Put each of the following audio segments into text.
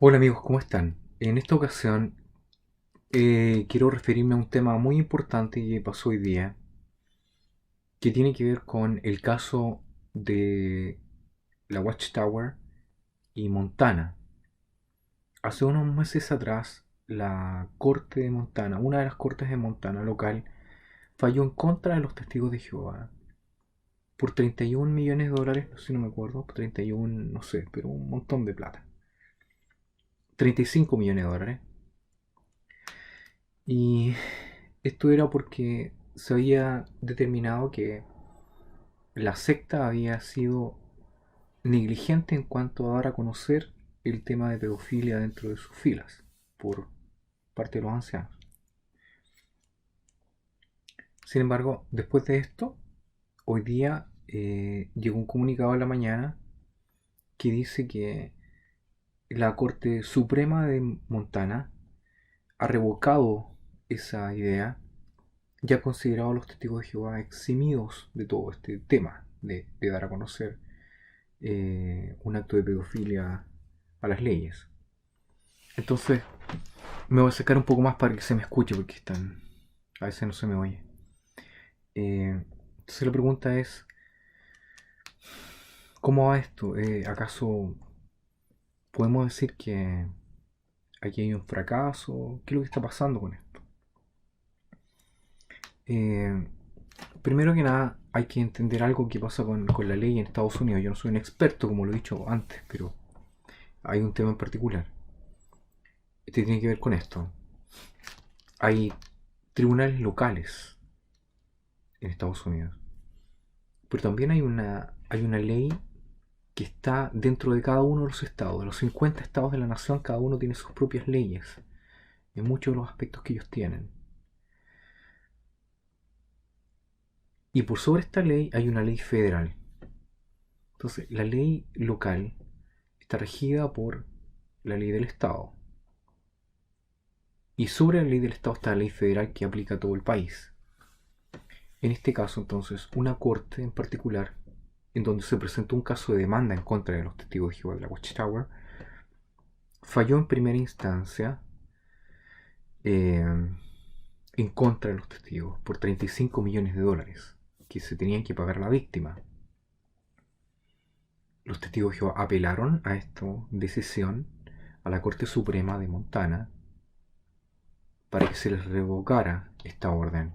Hola amigos, ¿cómo están? En esta ocasión quiero referirme a un tema muy importante que pasó hoy día, que tiene que ver con el caso de la Watchtower y Montana. Hace unos meses atrás, la Corte de Montana, una de las cortes de Montana local, falló en contra de los testigos de Jehová por 31 millones de dólares, no sé si no me acuerdo, 31, no sé, pero un montón de plata. 35 millones de dólares. Y esto era porque se había determinado que la secta había sido negligente en cuanto a dar a conocer el tema de pedofilia dentro de sus filas por parte de los ancianos. Sin embargo, después de esto, hoy día llegó un comunicado en la mañana que dice que la Corte Suprema de Montana ha revocado esa idea y ha considerado a los testigos de Jehová eximidos de todo este tema de dar a conocer un acto de pedofilia a las leyes. Entonces, me voy a sacar un poco más para que se me escuche porque están, a veces no se me oye. Entonces la pregunta es, ¿cómo va esto? ¿Acaso podemos decir que aquí hay un fracaso? ¿Qué es lo que está pasando con esto? Eh, Primero que nada, hay que entender algo que pasa con la ley en Estados Unidos. Yo no soy un experto, como lo he dicho antes, pero hay un tema en particular. Este tiene que ver con esto. Hay tribunales locales en Estados Unidos, pero también hay una ley que está dentro de cada uno de los estados. De los 50 estados de la nación, cada uno tiene sus propias leyes en muchos de los aspectos que ellos tienen. Y por sobre esta ley hay una ley federal. Entonces, la ley local está regida por la ley del estado. Y sobre la ley del estado está la ley federal que aplica a todo el país. En este caso, entonces, una corte en particular, en donde se presentó un caso de demanda en contra de los testigos de Jehová de la Watchtower, falló en primera instancia eh, en contra de los testigos por 35 millones de dólares que se tenían que pagar a la víctima. Los testigos de Jehová apelaron a esta decisión a la Corte Suprema de Montana para que se les revocara esta orden.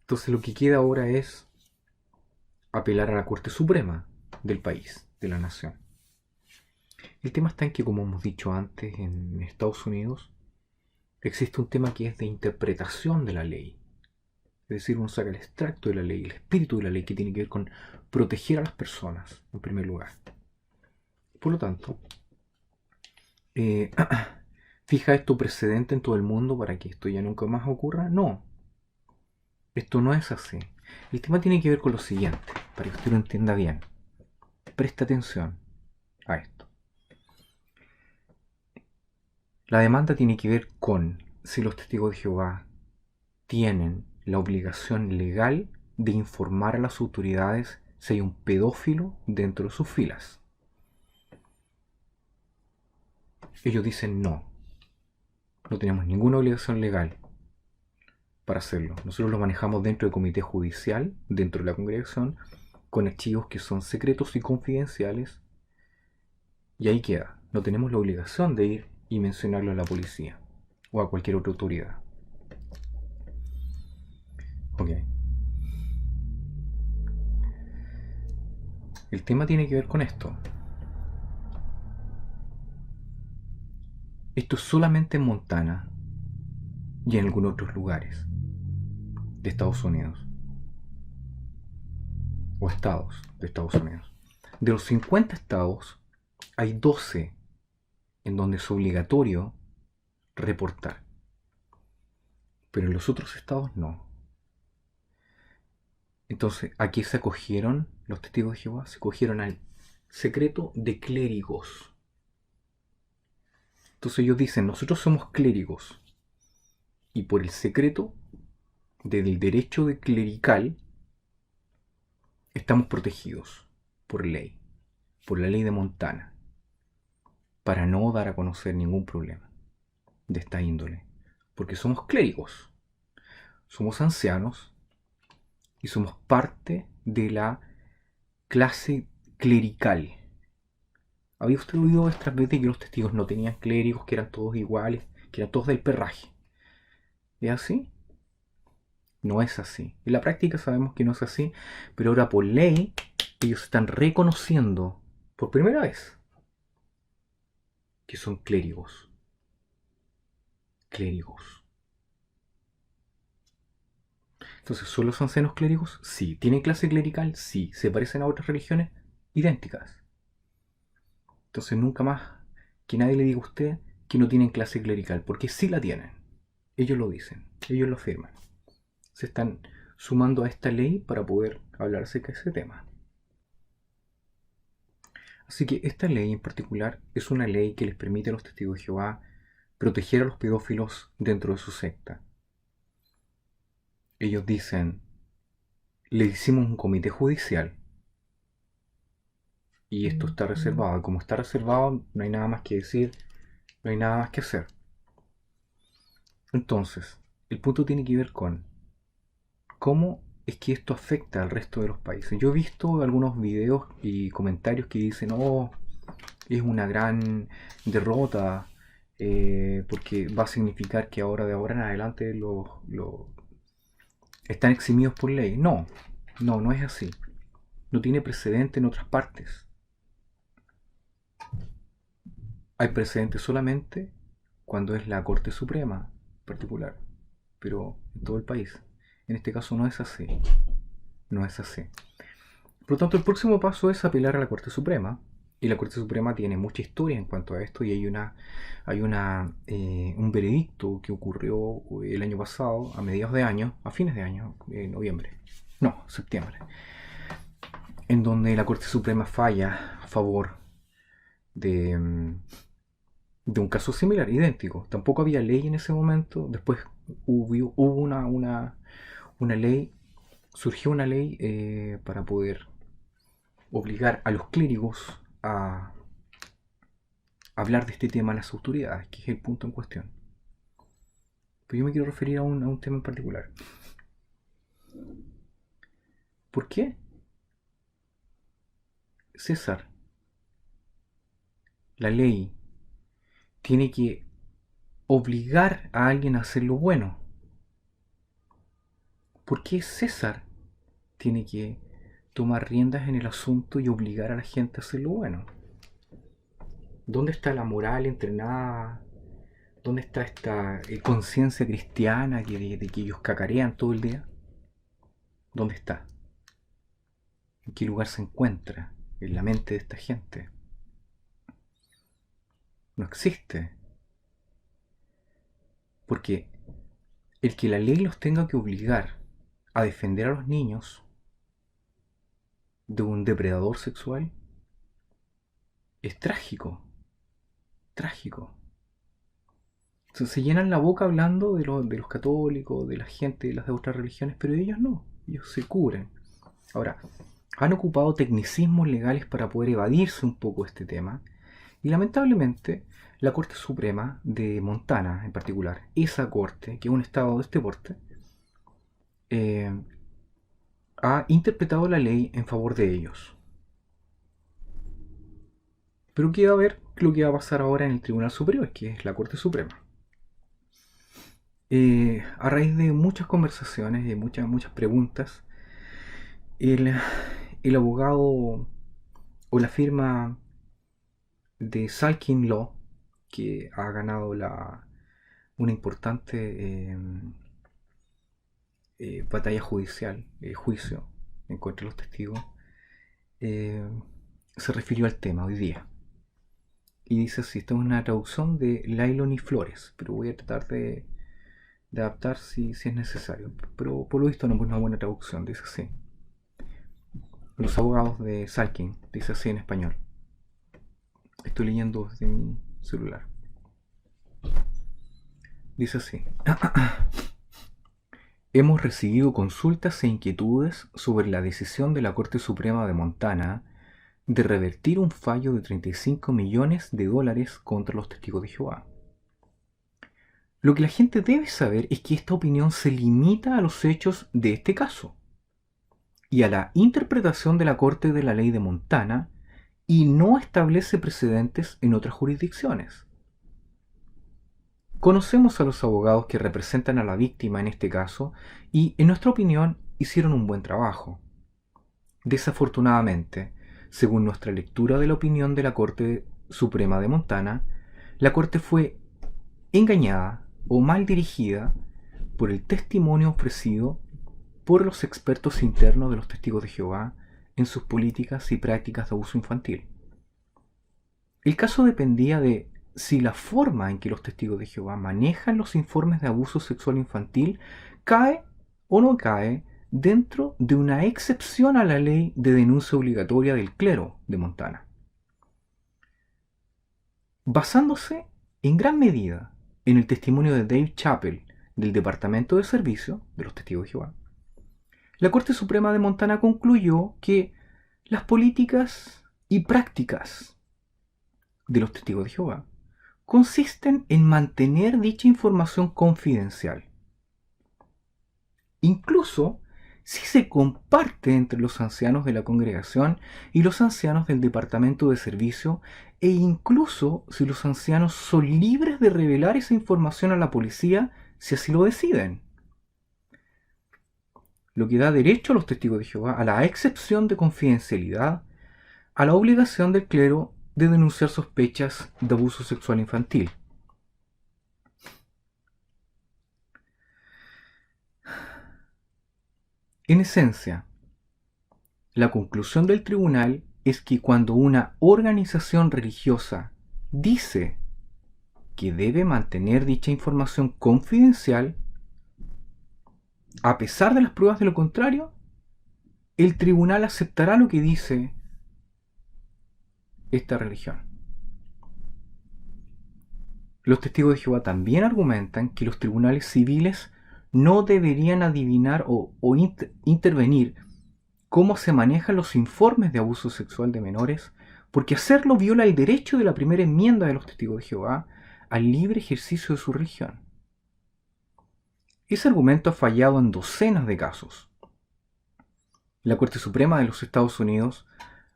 Entonces lo que queda ahora es apelar a la Corte Suprema del país, de la nación. El tema está en que, como hemos dicho antes, en Estados Unidos existe un tema que es de interpretación de la ley. Es decir, uno saca el extracto de la ley, el espíritu de la ley que tiene que ver con proteger a las personas, en primer lugar. Por lo tanto, eh, ¿fija esto precedente en todo el mundo para que esto ya nunca más ocurra? No, esto no es así. El tema tiene que ver con lo siguiente, para que usted lo entienda bien. Presta atención a esto. La demanda tiene que ver con si los testigos de Jehová tienen la obligación legal de informar a las autoridades si hay un pedófilo dentro de sus filas. Ellos dicen no, no tenemos ninguna obligación legal para hacerlo. Nosotros lo manejamos dentro del comité judicial, dentro de la congregación, con archivos que son secretos y confidenciales, y ahí queda. No tenemos la obligación de ir y mencionarlo a la policía o a cualquier otra autoridad. Ok. El tema tiene que ver con esto. Esto es solamente en Montana y en algunos otros lugares de Estados Unidos o estados de Estados Unidos. De los 50 estados, hay 12 en donde es obligatorio reportar, pero en los otros estados no. Entonces, ¿a qué se acogieron los testigos de Jehová? Se acogieron al secreto de clérigos. Entonces ellos dicen, nosotros somos clérigos y por el secreto del derecho de clerical estamos protegidos por ley, por la ley de Montana. para no dar a conocer ningún problema de esta índole. Porque somos clérigos, somos ancianos y somos parte de la clase clerical. ¿Había usted oído otras veces que los testigos no tenían clérigos, que eran todos iguales, que eran todos del perraje? ¿Es así? No es así. En la práctica sabemos que no es así, pero ahora por ley ellos están reconociendo por primera vez que son clérigos. Clérigos. Entonces, ¿son los ancianos clérigos? Sí. ¿Tienen clase clerical? Sí. ¿Se parecen a otras religiones? Idénticas. Entonces, nunca más que nadie le diga a usted que no tienen clase clerical, porque sí la tienen. Ellos lo dicen, ellos lo afirman. Se están sumando a esta ley para poder hablar acerca de ese tema. Así que esta ley en particular es una ley que les permite a los testigos de Jehová proteger a los pedófilos dentro de su secta. Ellos dicen, le hicimos un comité judicial y esto está reservado. Y como está reservado, no hay nada más que decir, no hay nada más que hacer. Entonces, el punto tiene que ver con cómo es que esto afecta al resto de los países. Yo he visto algunos videos y comentarios que dicen, oh, es una gran derrota porque va a significar que ahora de ahora en adelante están eximidos por ley. No, no es así. No tiene precedente en otras partes. Hay precedente solamente cuando es la Corte Suprema particular, pero en todo el país. En este caso no es así. No es así. Por lo tanto, el próximo paso es apelar a la Corte Suprema. Y la Corte Suprema tiene mucha historia en cuanto a esto. Y hay un veredicto que ocurrió el año pasado, a mediados de año, a fines de año, noviembre. No, septiembre. En donde la Corte Suprema falla a favor de un caso similar, idéntico. Tampoco había ley en ese momento. Después hubo una ley, surgió una ley para poder obligar a los clérigos a hablar de este tema a las autoridades, que es el punto en cuestión. Pero yo me quiero referir a un tema en particular. ¿Por qué César, la ley, tiene que obligar a alguien a hacer lo bueno? ¿Por qué César tiene que tomar riendas en el asunto y obligar a la gente a hacer lo bueno? ¿Dónde está la moral entrenada? ¿Dónde está esta conciencia cristiana de que ellos cacarean todo el día? ¿Dónde está? ¿En qué lugar se encuentra en la mente de esta gente? No existe. Porque el que la ley los tenga que obligar a defender a los niños de un depredador sexual es trágico. Trágico. Entonces, se llenan la boca hablando de los católicos, de la gente de las otras religiones, pero ellos no. Ellos se cubren. Ahora, han ocupado tecnicismos legales para poder evadirse un poco este tema. Y lamentablemente, la Corte Suprema de Montana, en particular, esa corte, que es un estado de este porte, ha interpretado la ley en favor de ellos. Pero queda a ver lo que va a pasar ahora en el Tribunal Superior, que es la Corte Suprema. A raíz de muchas conversaciones y muchas preguntas, el abogado o la firma de Salkin Law, que ha ganado una importante batalla judicial, juicio en contra de los testigos, se refirió al tema hoy día. Y dice así, esto es una traducción de Lailon y Flores, pero voy a tratar de adaptar si es necesario. Pero por lo visto no es una buena traducción, dice así. Los abogados de Salkin, dice así en español. Estoy leyendo desde mi celular. Dice así. Hemos recibido consultas e inquietudes sobre la decisión de la Corte Suprema de Montana de revertir un fallo de 35 millones de dólares contra los testigos de Jehová. Lo que la gente debe saber es que esta opinión se limita a los hechos de este caso y a la interpretación de la Corte de la Ley de Montana y no establece precedentes en otras jurisdicciones. Conocemos a los abogados que representan a la víctima en este caso y, en nuestra opinión, hicieron un buen trabajo. Desafortunadamente, según nuestra lectura de la opinión de la Corte Suprema de Montana, la Corte fue engañada o mal dirigida por el testimonio ofrecido por los expertos internos de los testigos de Jehová en sus políticas y prácticas de abuso infantil. El caso dependía de si la forma en que los testigos de Jehová manejan los informes de abuso sexual infantil cae o no cae dentro de una excepción a la ley de denuncia obligatoria del clero de Montana. Basándose en gran medida en el testimonio de Dave Chappell del Departamento de Servicio de los Testigos de Jehová, la Corte Suprema de Montana concluyó que las políticas y prácticas de los Testigos de Jehová consisten en mantener dicha información confidencial, incluso si se comparte entre los ancianos de la congregación y los ancianos del departamento de servicio, e incluso si los ancianos son libres de revelar esa información a la policía si así lo deciden. Lo que da derecho a los testigos de Jehová a la excepción de confidencialidad, a la obligación del clero de denunciar sospechas de abuso sexual infantil. En esencia, la conclusión del tribunal es que cuando una organización religiosa dice que debe mantener dicha información confidencial, a pesar de las pruebas de lo contrario, el tribunal aceptará lo que dice esta religión. Los testigos de Jehová también argumentan que los tribunales civiles no deberían adivinar o intervenir cómo se manejan los informes de abuso sexual de menores, porque hacerlo viola el derecho de la primera enmienda de los testigos de Jehová al libre ejercicio de su religión. Ese argumento ha fallado en docenas de casos. La Corte Suprema de los Estados Unidos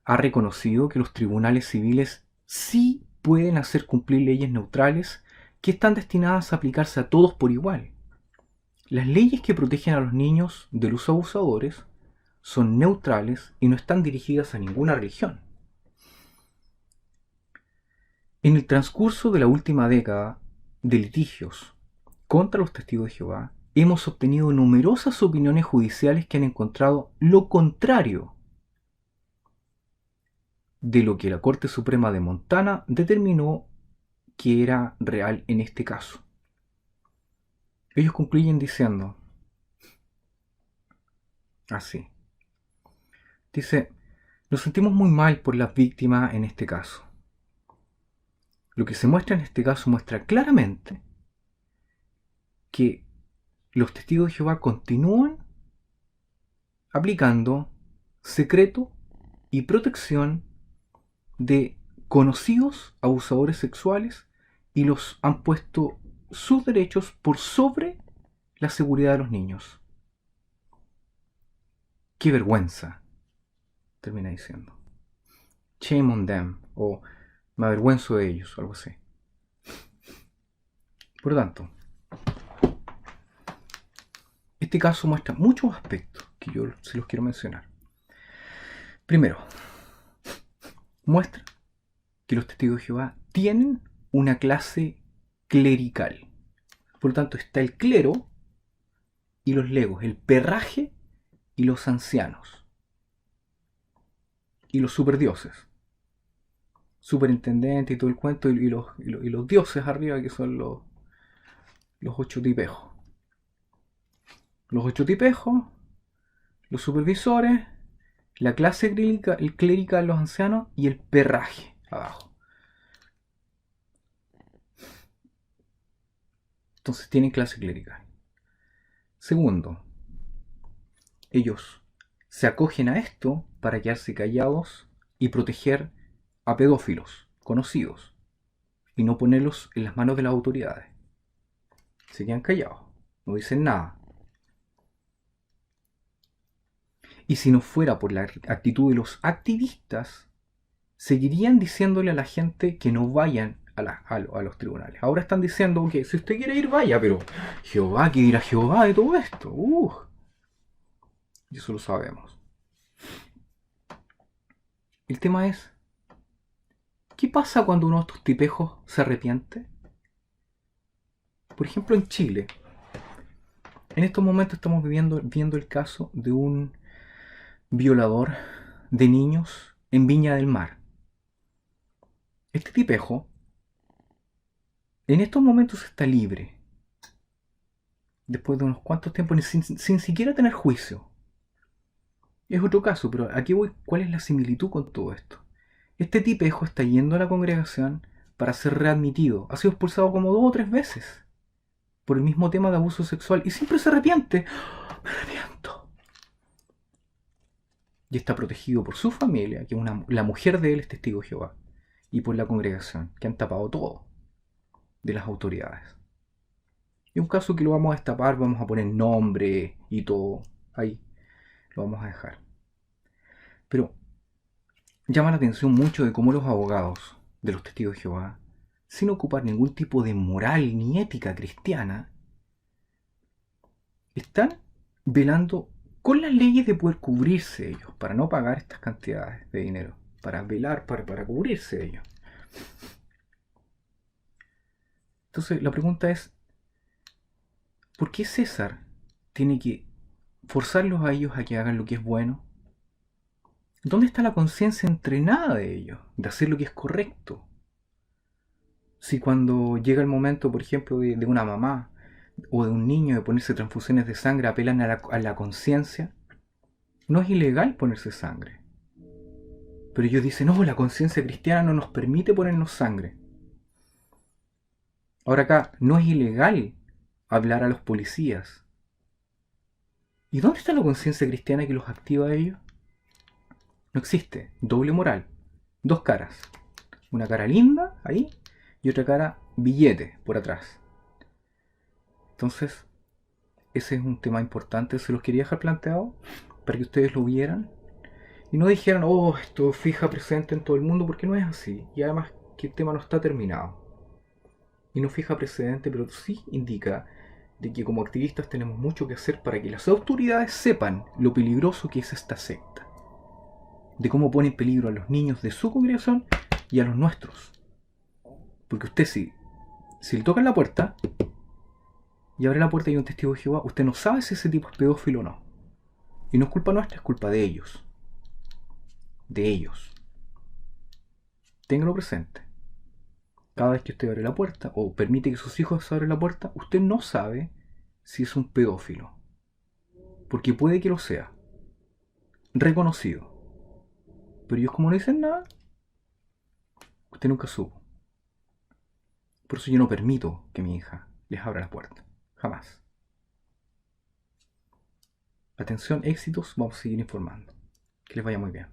ha reconocido que los tribunales civiles sí pueden hacer cumplir leyes neutrales que están destinadas a aplicarse a todos por igual. Las leyes que protegen a los niños de los abusadores son neutrales y no están dirigidas a ninguna religión. En el transcurso de la última década de litigios contra los testigos de Jehová, hemos obtenido numerosas opiniones judiciales que han encontrado lo contrario de lo que la Corte Suprema de Montana determinó que era real en este caso. Ellos concluyen diciendo así. Dice, nos sentimos muy mal por las víctimas en este caso. Lo que se muestra en este caso muestra claramente que los testigos de Jehová continúan aplicando secreto y protección de conocidos abusadores sexuales y los han puesto sus derechos por sobre la seguridad de los niños. ¡Qué vergüenza! Termina diciendo. Shame on them, o me avergüenzo de ellos, o algo así. Por lo tanto, este caso muestra muchos aspectos que yo se los quiero mencionar. Primero, muestra que los testigos de Jehová tienen una clase clerical. Por lo tanto, está el clero y los legos, el perraje y los ancianos. Y los superdioses. Superintendentes y todo el cuento, y los dioses arriba, que son los 8 tipejos. Los 8 tipejos, los supervisores, la clase clerical, los ancianos, y el perraje abajo. Entonces tienen clase clerical. Segundo, ellos se acogen a esto para quedarse callados y proteger a pedófilos conocidos y no ponerlos en las manos de las autoridades. Se quedan callados, no dicen nada. Y si no fuera por la actitud de los activistas, seguirían diciéndole a la gente que no vayan a los tribunales. Ahora están diciendo que si usted quiere ir, vaya, pero Jehová, ¿qué dirá Jehová de todo esto? Y eso lo sabemos. El tema es, ¿qué pasa cuando uno de estos tipejos se arrepiente? Por ejemplo, en Chile, en estos momentos estamos viendo el caso de un violador de niños en Viña del Mar. Este tipejo en estos momentos está libre, después de unos cuantos tiempos, sin siquiera tener juicio. Es otro caso, pero aquí voy, ¿cuál es la similitud con todo esto? Este tipejo está yendo a la congregación para ser readmitido. Ha sido expulsado como 2 o 3 veces por el mismo tema de abuso sexual y siempre se arrepiente. Me arrepiento. Y está protegido por su familia, que la mujer de él es testigo de Jehová, y por la congregación, que han tapado todo de las autoridades. Es un caso que lo vamos a destapar, vamos a poner nombre y todo. Ahí lo vamos a dejar. Pero llama la atención mucho de cómo los abogados de los testigos de Jehová, sin ocupar ningún tipo de moral ni ética cristiana, están velando con las leyes de poder cubrirse ellos, para no pagar estas cantidades de dinero, para velar, para cubrirse ellos. Entonces la pregunta es, ¿por qué César tiene que forzarlos a ellos a que hagan lo que es bueno? ¿Dónde está la conciencia entrenada de ellos, de hacer lo que es correcto? Si cuando llega el momento, por ejemplo, de una mamá o de un niño de ponerse transfusiones de sangre, apelan a la conciencia, no es ilegal ponerse sangre. Pero ellos dicen, no, la conciencia cristiana no nos permite ponernos sangre. Ahora acá, no es ilegal hablar a los policías. ¿Y dónde está la conciencia cristiana que los activa a ellos? No existe. Doble moral. Dos caras. Una cara linda, ahí, y otra cara billete, por atrás. Entonces, ese es un tema importante, se los quería dejar planteado para que ustedes lo vieran y no dijeran, oh, esto fija presente en todo el mundo, porque no es así. Y además que el tema no está terminado. Y no fija precedente, pero sí indica de que como activistas tenemos mucho que hacer para que las autoridades sepan lo peligroso que es esta secta. De cómo pone en peligro a los niños de su congregación y a los nuestros. Porque usted si le tocan la puerta y abre la puerta y hay un testigo de Jehová, usted no sabe si ese tipo es pedófilo o no. Y no es culpa nuestra, es culpa de ellos. De ellos. Téngalo presente. Cada vez que usted abre la puerta o permite que sus hijos abran la puerta, usted no sabe si es un pedófilo. Porque puede que lo sea. Reconocido. Pero ellos como no dicen nada, usted nunca supo. Por eso yo no permito que mi hija les abra la puerta. Jamás. Atención, éxitos, vamos a seguir informando. Que les vaya muy bien.